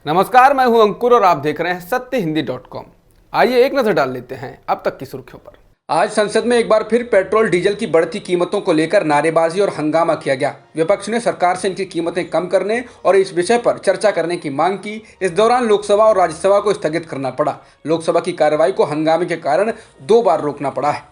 नमस्कार, मैं हूं अंकुर और आप देख रहे हैं सत्यहिंदी.com। आइए एक नजर डाल लेते हैं अब तक की सुर्खियों पर। आज संसद में एक बार फिर पेट्रोल डीजल की बढ़ती कीमतों को लेकर नारेबाजी और हंगामा किया गया। विपक्ष ने सरकार से इनकी कीमतें कम करने और इस विषय पर चर्चा करने की मांग की। इस दौरान लोकसभा और राज्यसभा को स्थगित करना पड़ा। लोकसभा की कार्रवाई को हंगामे के कारण 2 बार रोकना पड़ा है।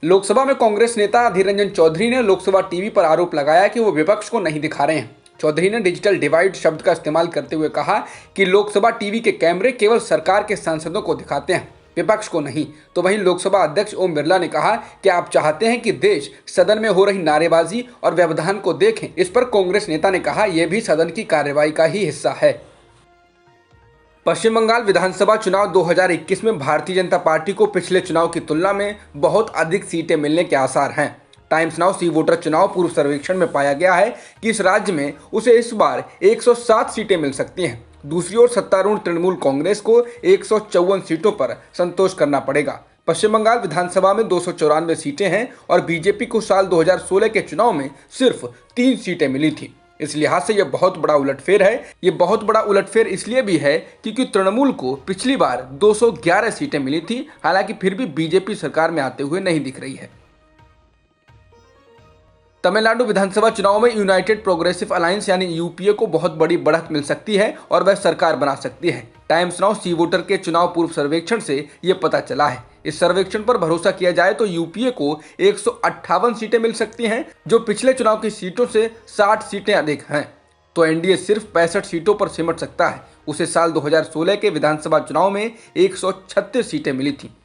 लोकसभा में कांग्रेस नेता अधीर रंजन चौधरी ने लोकसभा टीवी पर आरोप लगाया कि वो विपक्ष को नहीं दिखा रहे हैं। चौधरी ने डिजिटल डिवाइड शब्द का इस्तेमाल करते हुए कहा कि लोकसभा टीवी के कैमरे केवल सरकार के सांसदों को दिखाते हैं, विपक्ष को नहीं। तो वहीं लोकसभा अध्यक्ष ओम बिरला ने कहा कि आप चाहते हैं कि देश सदन में हो रही नारेबाजी और व्यवधान को देखें। इस पर कांग्रेस नेता ने कहा यह भी सदन की कार्रवाई का ही हिस्सा है। पश्चिम बंगाल विधानसभा चुनाव 2021 में भारतीय जनता पार्टी को पिछले चुनाव की तुलना में बहुत अधिक सीटें मिलने के आसार हैं। टाइम्स नाउ सी वोटर चुनाव पूर्व सर्वेक्षण में पाया गया है कि इस राज्य में उसे इस बार 107 सीटें मिल सकती हैं। दूसरी ओर सत्तारूढ़ तृणमूल कांग्रेस को 154 सीटों पर संतोष करना पड़ेगा। पश्चिम बंगाल विधानसभा में 294 सीटें हैं और बीजेपी को साल 2016 के चुनाव में सिर्फ 3 सीटें मिली थी। इस लिहाज से यह बहुत बड़ा उलटफेर है। ये बहुत बड़ा उलटफेर इसलिए भी है क्योंकि तृणमूल को पिछली बार 211 सीटें मिली थी। हालांकि फिर भी बीजेपी सरकार में आते हुए नहीं दिख रही है। तमिलनाडु विधानसभा चुनाव में यूनाइटेड प्रोग्रेसिव अलायंस यानी यूपीए को बहुत बड़ी बढ़त मिल सकती है और वह सरकार बना सकती है। टाइम्स नाउ सी वोटर के चुनाव पूर्व सर्वेक्षण से ये पता चला है। इस सर्वेक्षण पर भरोसा किया जाए तो यूपीए को 158 सीटें मिल सकती हैं, जो पिछले चुनाव की सीटों से 60 सीटें अधिक हैं। तो एनडीए सिर्फ 65 सीटों पर सिमट सकता है। उसे साल 2016 के विधानसभा चुनाव में 136 सीटें मिली थी।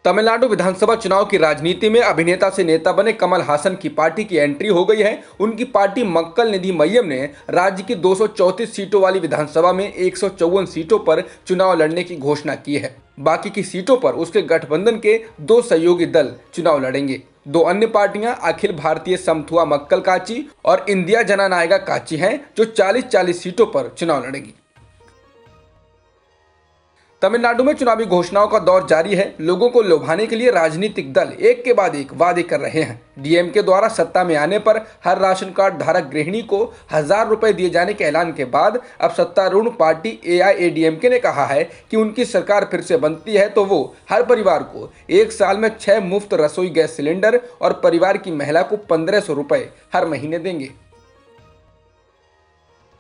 तमिलनाडु विधानसभा चुनाव की राजनीति में अभिनेता से नेता बने कमल हासन की पार्टी की एंट्री हो गई है। उनकी पार्टी मक्कल निधि मय्यम ने राज्य की 234 सीटों वाली विधानसभा में 154 सीटों पर चुनाव लड़ने की घोषणा की है। बाकी की सीटों पर उसके गठबंधन के 2 सहयोगी दल चुनाव लड़ेंगे। 2 अन्य पार्टियां अखिल भारतीय समथुआ मक्कल काची और इंडिया जननायगा काची हैं, जो 40-40 सीटों पर चुनाव लड़ेंगी। तमिलनाडु में चुनावी घोषणाओं का दौर जारी है। लोगों को लुभाने के लिए राजनीतिक दल एक के बाद एक वादे कर रहे हैं। डीएमके द्वारा सत्ता में आने पर हर राशन कार्ड धारक गृहिणी को 1000 रुपए दिए जाने के ऐलान के बाद अब सत्तारूढ़ पार्टी एआईएडीएमके ने कहा है कि उनकी सरकार फिर से बनती है तो वो हर परिवार को 1 साल में 6 मुफ्त रसोई गैस सिलेंडर और परिवार की महिला को 1500 रुपए हर महीने देंगे।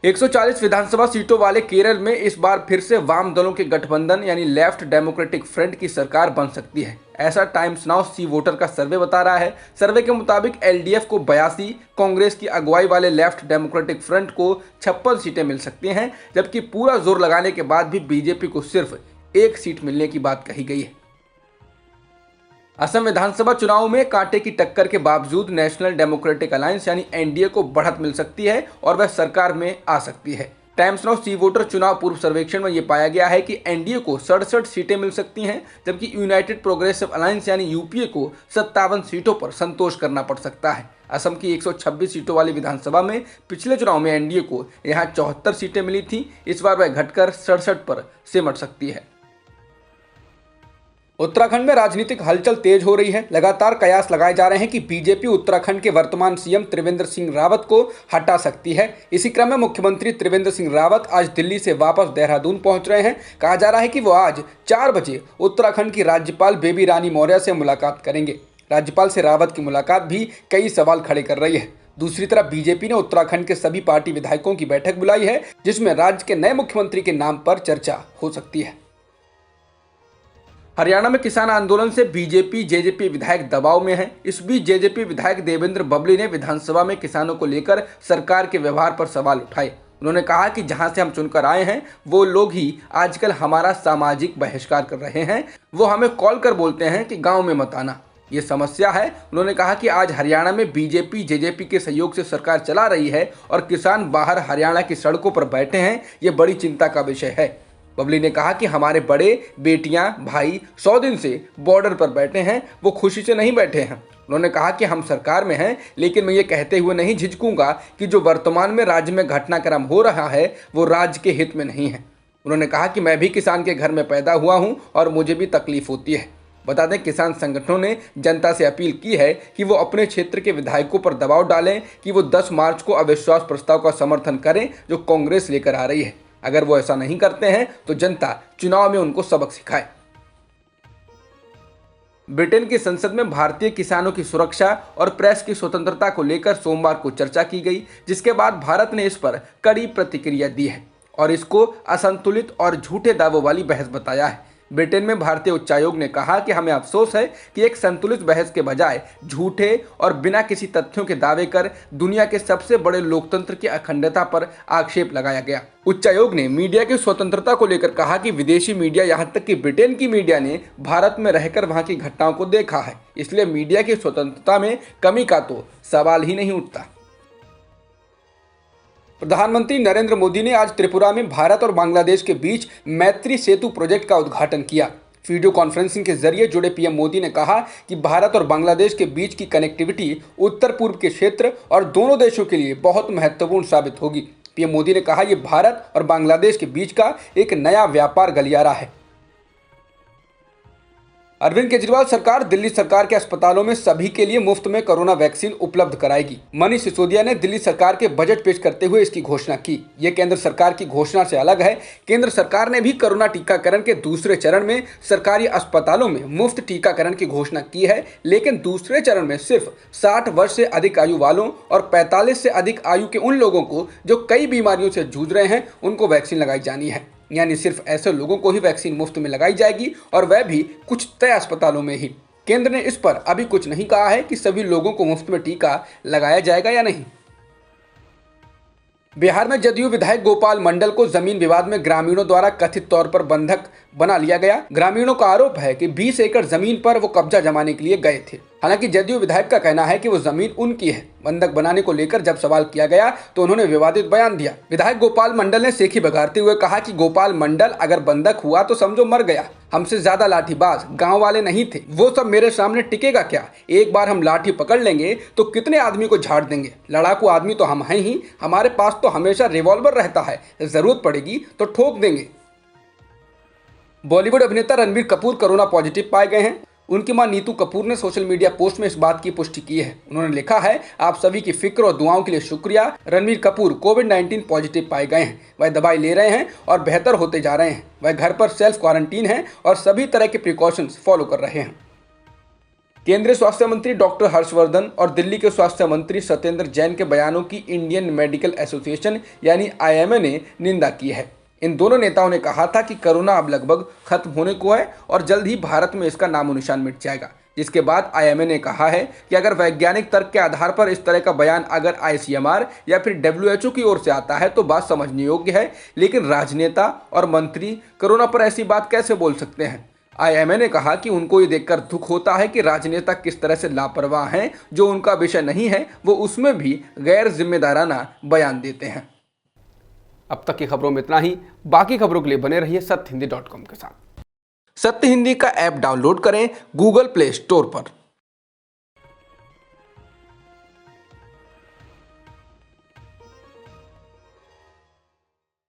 140 विधानसभा सीटों वाले केरल में इस बार फिर से वाम दलों के गठबंधन यानी लेफ्ट डेमोक्रेटिक फ्रंट की सरकार बन सकती है। ऐसा टाइम्स नाउ सी वोटर का सर्वे बता रहा है। सर्वे के मुताबिक एलडीएफ को 82, कांग्रेस की अगुवाई वाले लेफ्ट डेमोक्रेटिक फ्रंट को 56 सीटें मिल सकती हैं, जबकि पूरा जोर लगाने के बाद भी बीजेपी को सिर्फ 1 सीट मिलने की बात कही गई है। असम विधानसभा चुनाव में कांटे की टक्कर के बावजूद नेशनल डेमोक्रेटिक अलायंस यानी एनडीए को बढ़त मिल सकती है और वह सरकार में आ सकती है। टाइम्स नाउ सी वोटर चुनाव पूर्व सर्वेक्षण में यह पाया गया है कि एनडीए को 67 सीटें मिल सकती हैं, जबकि यूनाइटेड प्रोग्रेसिव अलायंस यानी यूपीए को 57 सीटों पर संतोष करना पड़ सकता है। असम की 126 सीटों वाली विधानसभा में पिछले चुनाव में एनडीए को यहां 74 सीटें मिली थी। इस बार वह घटकर 67 पर सिमट सकती है। उत्तराखंड में राजनीतिक हलचल तेज हो रही है। लगातार कयास लगाए जा रहे हैं कि बीजेपी उत्तराखंड के वर्तमान सीएम त्रिवेंद्र सिंह रावत को हटा सकती है। इसी क्रम में मुख्यमंत्री त्रिवेंद्र सिंह रावत आज दिल्ली से वापस देहरादून पहुंच रहे हैं। कहा जा रहा है कि वो आज 4 बजे उत्तराखंड की राज्यपाल बेबी रानी मौर्य से मुलाकात करेंगे। राज्यपाल से रावत की मुलाकात भी कई सवाल खड़े कर रही है। दूसरी तरफ बीजेपी ने उत्तराखंड के सभी पार्टी विधायकों की बैठक बुलाई है, जिसमें राज्य के नए मुख्यमंत्री के नाम पर चर्चा हो सकती है। हरियाणा में किसान आंदोलन से बीजेपी जेजेपी विधायक दबाव में हैं। इस बीच जेजेपी विधायक देवेंद्र बबली ने विधानसभा में किसानों को लेकर सरकार के व्यवहार पर सवाल उठाए। उन्होंने कहा कि जहां से हम चुनकर आए हैं वो लोग ही आजकल हमारा सामाजिक बहिष्कार कर रहे हैं। वो हमें कॉल कर बोलते हैं कि गाँव में मत आना, ये समस्या है। उन्होंने कहा कि आज हरियाणा में बीजेपी जेजेपी के सहयोग से सरकार चला रही है और किसान बाहर हरियाणा की सड़कों पर बैठे हैं, ये बड़ी चिंता का विषय है। बबली ने कहा कि हमारे बड़े बेटियां भाई 100 दिन से बॉर्डर पर बैठे हैं, वो खुशी से नहीं बैठे हैं। उन्होंने कहा कि हम सरकार में हैं, लेकिन मैं ये कहते हुए नहीं झिझकूंगा कि जो वर्तमान में राज्य में घटनाक्रम हो रहा है वो राज्य के हित में नहीं है। उन्होंने कहा कि मैं भी किसान के घर में पैदा हुआ हूं और मुझे भी तकलीफ होती है। बता दें, किसान संगठनों ने जनता से अपील की है कि वो अपने क्षेत्र के विधायकों पर दबाव डालें कि वो 10 मार्च को अविश्वास प्रस्ताव का समर्थन करें जो कांग्रेस लेकर आ रही है। अगर वो ऐसा नहीं करते हैं तो जनता चुनाव में उनको सबक सिखाए। ब्रिटेन की संसद में भारतीय किसानों की सुरक्षा और प्रेस की स्वतंत्रता को लेकर सोमवार को चर्चा की गई, जिसके बाद भारत ने इस पर कड़ी प्रतिक्रिया दी है और इसको असंतुलित और झूठे दावों वाली बहस बताया है। ब्रिटेन में भारतीय उच्चायोग ने कहा कि हमें अफसोस है कि एक संतुलित बहस के बजाय झूठे और बिना किसी तथ्यों के दावे कर दुनिया के सबसे बड़े लोकतंत्र की अखंडता पर आक्षेप लगाया गया। उच्चायोग ने मीडिया की स्वतंत्रता को लेकर कहा कि विदेशी मीडिया, यहाँ तक कि ब्रिटेन की मीडिया ने भारत में रहकर वहां की घटनाओं को देखा है, इसलिए मीडिया की स्वतंत्रता में कमी का तो सवाल ही नहीं उठता। प्रधानमंत्री नरेंद्र मोदी ने आज त्रिपुरा में भारत और बांग्लादेश के बीच मैत्री सेतु प्रोजेक्ट का उद्घाटन किया। वीडियो कॉन्फ्रेंसिंग के जरिए जुड़े पीएम मोदी ने कहा कि भारत और बांग्लादेश के बीच की कनेक्टिविटी उत्तर पूर्व के क्षेत्र और दोनों देशों के लिए बहुत महत्वपूर्ण साबित होगी। पीएम मोदी ने कहा, यह भारत और बांग्लादेश के बीच का एक नया व्यापार गलियारा है। अरविंद केजरीवाल सरकार दिल्ली सरकार के अस्पतालों में सभी के लिए मुफ्त में कोरोना वैक्सीन उपलब्ध कराएगी। मनीष सिसोदिया ने दिल्ली सरकार के बजट पेश करते हुए इसकी घोषणा की। ये केंद्र सरकार की घोषणा से अलग है। केंद्र सरकार ने भी कोरोना टीकाकरण के दूसरे चरण में सरकारी अस्पतालों में मुफ्त टीकाकरण की घोषणा की है, लेकिन दूसरे चरण में सिर्फ 60 वर्ष से अधिक आयु वालों और 45 से अधिक आयु के उन लोगों को जो कई बीमारियों से जूझ रहे हैं, उनको वैक्सीन लगाई जानी है। यानी सिर्फ ऐसे लोगों को ही वैक्सीन मुफ्त में लगाई जाएगी और वह भी कुछ तय अस्पतालों में ही। केंद्र ने इस पर अभी कुछ नहीं कहा है कि सभी लोगों को मुफ्त में टीका लगाया जाएगा या नहीं। बिहार में जदयू विधायक गोपाल मंडल को जमीन विवाद में ग्रामीणों द्वारा कथित तौर पर बंधक बना लिया गया। ग्रामीणों का आरोप है कि 20 एकड़ जमीन पर वो कब्जा जमाने के लिए गए थे। हालांकि जदयू विधायक का कहना है कि वो जमीन उनकी है। बंधक बनाने को लेकर जब सवाल किया गया तो उन्होंने विवादित बयान दिया। विधायक गोपाल मंडल ने सेखी बघारते हुए कहा कि गोपाल मंडल अगर बंधक हुआ तो समझो मर गया। हमसे ज्यादा लाठीबाज गांव वाले नहीं थे, वो सब मेरे सामने टिकेगा क्या? एक बार हम लाठी पकड़ लेंगे तो कितने आदमी को झाड़ देंगे। लड़ाकू आदमी तो हम हैं ही, हमारे पास तो हमेशा रिवॉल्वर रहता है, जरूरत पड़ेगी तो ठोक देंगे। बॉलीवुड अभिनेता रणबीर कपूर कोरोना पॉजिटिव पाए गए हैं। उनकी मां नीतू कपूर ने सोशल मीडिया पोस्ट में इस बात की पुष्टि की है। उन्होंने लिखा है, आप सभी की फिक्र और दुआओं के लिए शुक्रिया। रणबीर कपूर कोविड-19 पॉजिटिव पाए गए हैं। वह दवाई ले रहे हैं और बेहतर होते जा रहे हैं। वह घर पर सेल्फ क्वारंटीन हैं और सभी तरह के प्रिकॉशंस फॉलो कर रहे हैं। केंद्रीय स्वास्थ्य मंत्री डॉक्टर हर्षवर्धन और दिल्ली के स्वास्थ्य मंत्री सत्येंद्र जैन के बयानों की इंडियन मेडिकल एसोसिएशन यानी IMA ने निंदा की है। इन दोनों नेताओं ने कहा था कि कोरोना अब लगभग खत्म होने को है और जल्द ही भारत में इसका नामो निशान मिट जाएगा। जिसके बाद IMA ने कहा है कि अगर वैज्ञानिक तर्क के आधार पर इस तरह का बयान अगर ICMR या फिर WHO की ओर से आता है तो बात समझने योग्य है, लेकिन राजनेता और मंत्री कोरोना पर ऐसी बात कैसे बोल सकते हैं। IMA ने कहा कि उनको ये देखकर दुख होता है कि राजनेता किस तरह से लापरवाह हैं, जो उनका विषय नहीं है वो उसमें भी गैर जिम्मेदाराना बयान देते हैं। अब तक की खबरों में इतना ही। बाकी खबरों के लिए बने रहिए सत्यहिंदी.com के साथ। सत्य हिंदी का ऐप डाउनलोड करें गूगल प्ले स्टोर पर।